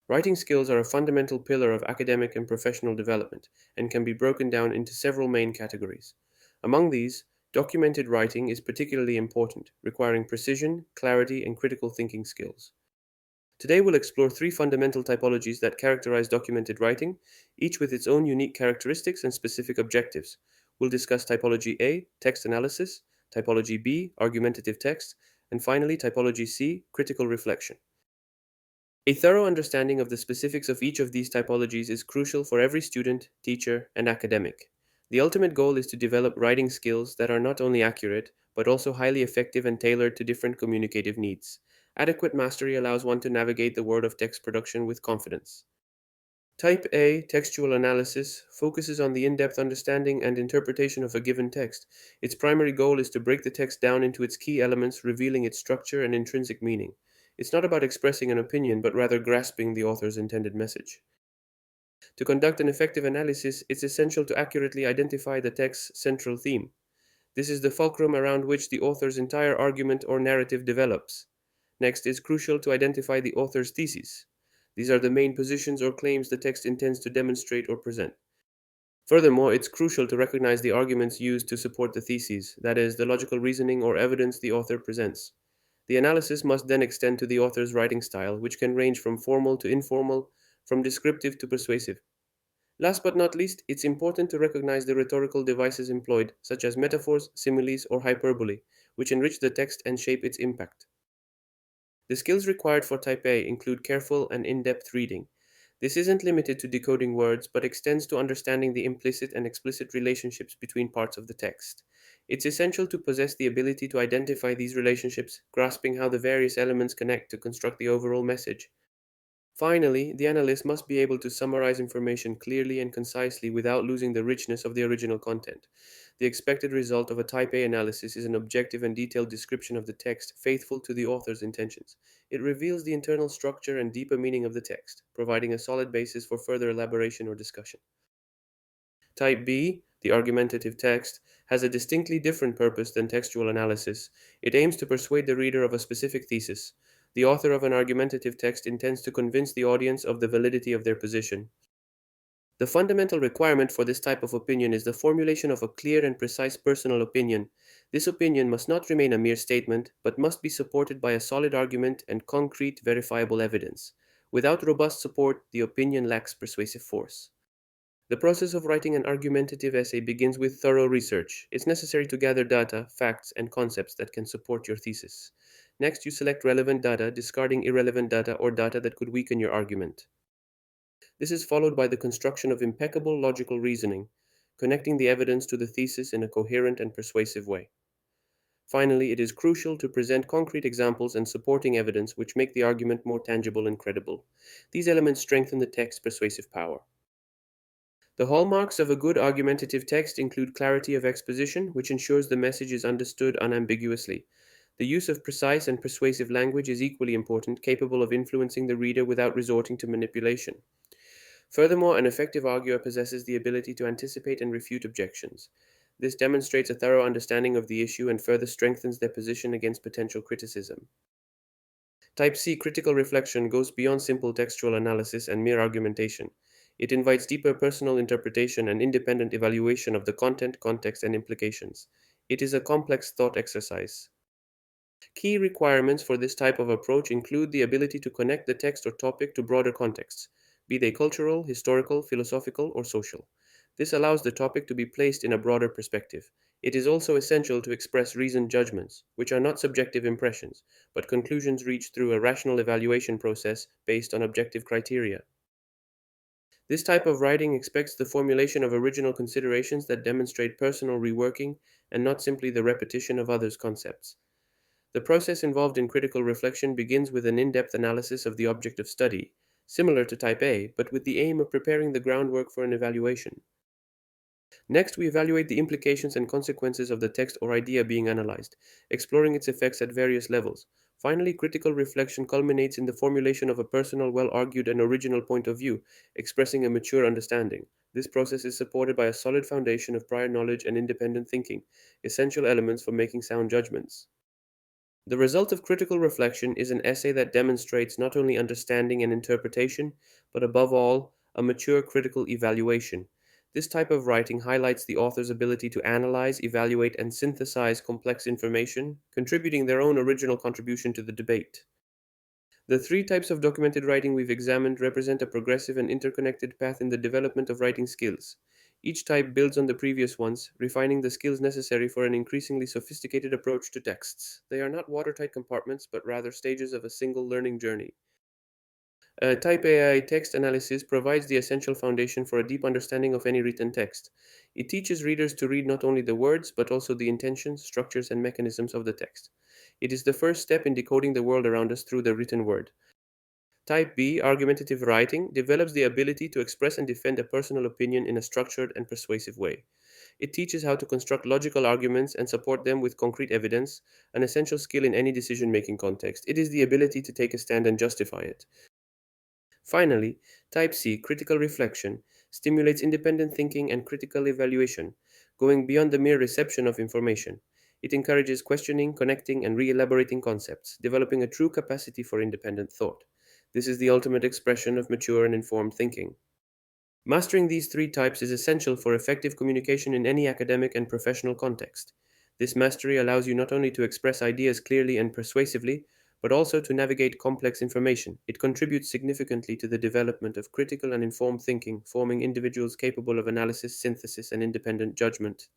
Writing skills are a fundamental pillar of academic and professional development and can be broken down into several main categories. Among these, documented writing is particularly important, requiring precision, clarity, and critical thinking skills. Today we'll explore three fundamental typologies that characterize documented writing, each with its own unique characteristics and specific objectives. We'll discuss typology A, text analysis, typology B, argumentative text, and finally typology C, critical reflection. A thorough understanding of the specifics of each of these typologies is crucial for every student, teacher, and academic. The ultimate goal is to develop writing skills that are not only accurate, but also highly effective and tailored to different communicative needs. Adequate mastery allows one to navigate the world of text production with confidence. Type A, textual analysis, focuses on the in depth understanding and interpretation of a given text. Its primary goal is to break the text down into its key elements, revealing its structure and intrinsic meaning. It's not about expressing an opinion, but rather grasping the author's intended message. To conduct an effective analysis, it's essential to accurately identify the text's central theme. This is the fulcrum around which the author's entire argument or narrative develops. Next, it's crucial to identify the author's theses. These are the main positions or claims the text intends to demonstrate or present. Furthermore, it's crucial to recognize the arguments used to support the theses, that is, the logical reasoning or evidence the author presents. The analysis must then extend to the author's writing style, which can range from formal to informal, from descriptive to persuasive. Last but not least, it's important to recognize the rhetorical devices employed, such as metaphors, similes, or hyperbole, which enrich the text and shape its impact. The skills required for Type A include careful and in depth reading. This isn't limited to decoding words, but extends to understanding the implicit and explicit relationships between parts of the text. It's essential to possess the ability to identify these relationships, grasping how the various elements connect to construct the overall message. Finally, the analyst must be able to summarize information clearly and concisely without losing the richness of the original content. The expected result of a Type A analysis is an objective and detailed description of the text, faithful to the author's intentions. It reveals the internal structure and deeper meaning of the text, providing a solid basis for further elaboration or discussion. Type B, the argumentative text, has a distinctly different purpose than textual analysis. It aims to persuade the reader of a specific thesis. The author of an argumentative text intends to convince the audience of the validity of their position. The fundamental requirement for this type of opinion is the formulation of a clear and precise personal opinion. This opinion must not remain a mere statement, but must be supported by a solid argument and concrete, verifiable evidence. Without robust support, the opinion lacks persuasive force. The process of writing an argumentative essay begins with thorough research. It's necessary to gather data, facts, and concepts that can support your thesis. Next, you select relevant data, discarding irrelevant data or data that could weaken your argument. This is followed by the construction of impeccable logical reasoning, connecting the evidence to the thesis in a coherent and persuasive way. Finally, it is crucial to present concrete examples and supporting evidence which make the argument more tangible and credible. These elements strengthen the text's persuasive power. The hallmarks of a good argumentative text include clarity of exposition, which ensures the message is understood unambiguously. The use of precise and persuasive language is equally important, capable of influencing the reader without resorting to manipulation. Furthermore, an effective arguer possesses the ability to anticipate and refute objections. This demonstrates a thorough understanding of the issue and further strengthens their position against potential criticism. Type C critical reflection goes beyond simple textual analysis and mere argumentation. It invites deeper personal interpretation and independent evaluation of the content, context, and implications. It is a complex thought exercise. Key requirements for this type of approach include the ability to connect the text or topic to broader contexts, be they cultural, historical, philosophical, or social. This allows the topic to be placed in a broader perspective. It is also essential to express reasoned judgments, which are not subjective impressions, but conclusions reached through a rational evaluation process based on objective criteria. This type of writing expects the formulation of original considerations that demonstrate personal reworking and not simply the repetition of others' concepts. The process involved in critical reflection begins with an in depth analysis of the object of study, similar to Type A, but with the aim of preparing the groundwork for an evaluation. Next, we evaluate the implications and consequences of the text or idea being analyzed, exploring its effects at various levels. Finally, critical reflection culminates in the formulation of a personal, well argued, and original point of view, expressing a mature understanding. This process is supported by a solid foundation of prior knowledge and independent thinking, essential elements for making sound judgments. The result of critical reflection is an essay that demonstrates not only understanding and interpretation, but above all, a mature critical evaluation. This type of writing highlights the author's ability to analyze, evaluate, and synthesize complex information, contributing their own original contribution to the debate. The three types of documented writing we've examined represent a progressive and interconnected path in the development of writing skills. Each type builds on the previous ones, refining the skills necessary for an increasingly sophisticated approach to texts. They are not watertight compartments, but rather stages of a single learning journey. Type AI text analysis provides the essential foundation for a deep understanding of any written text. It teaches readers to read not only the words, but also the intentions, structures, and mechanisms of the text. It is the first step in decoding the world around us through the written word. Type B, argumentative writing, develops the ability to express and defend a personal opinion in a structured and persuasive way. It teaches how to construct logical arguments and support them with concrete evidence, an essential skill in any decision making context. It is the ability to take a stand and justify it. Finally, Type C, critical reflection, stimulates independent thinking and critical evaluation, going beyond the mere reception of information. It encourages questioning, connecting, and re elaborating concepts, developing a true capacity for independent thought. This is the ultimate expression of mature and informed thinking. Mastering these three types is essential for effective communication in any academic and professional context. This mastery allows you not only to express ideas clearly and persuasively, but also to navigate complex information. It contributes significantly to the development of critical and informed thinking, forming individuals capable of analysis, synthesis, and independent judgment.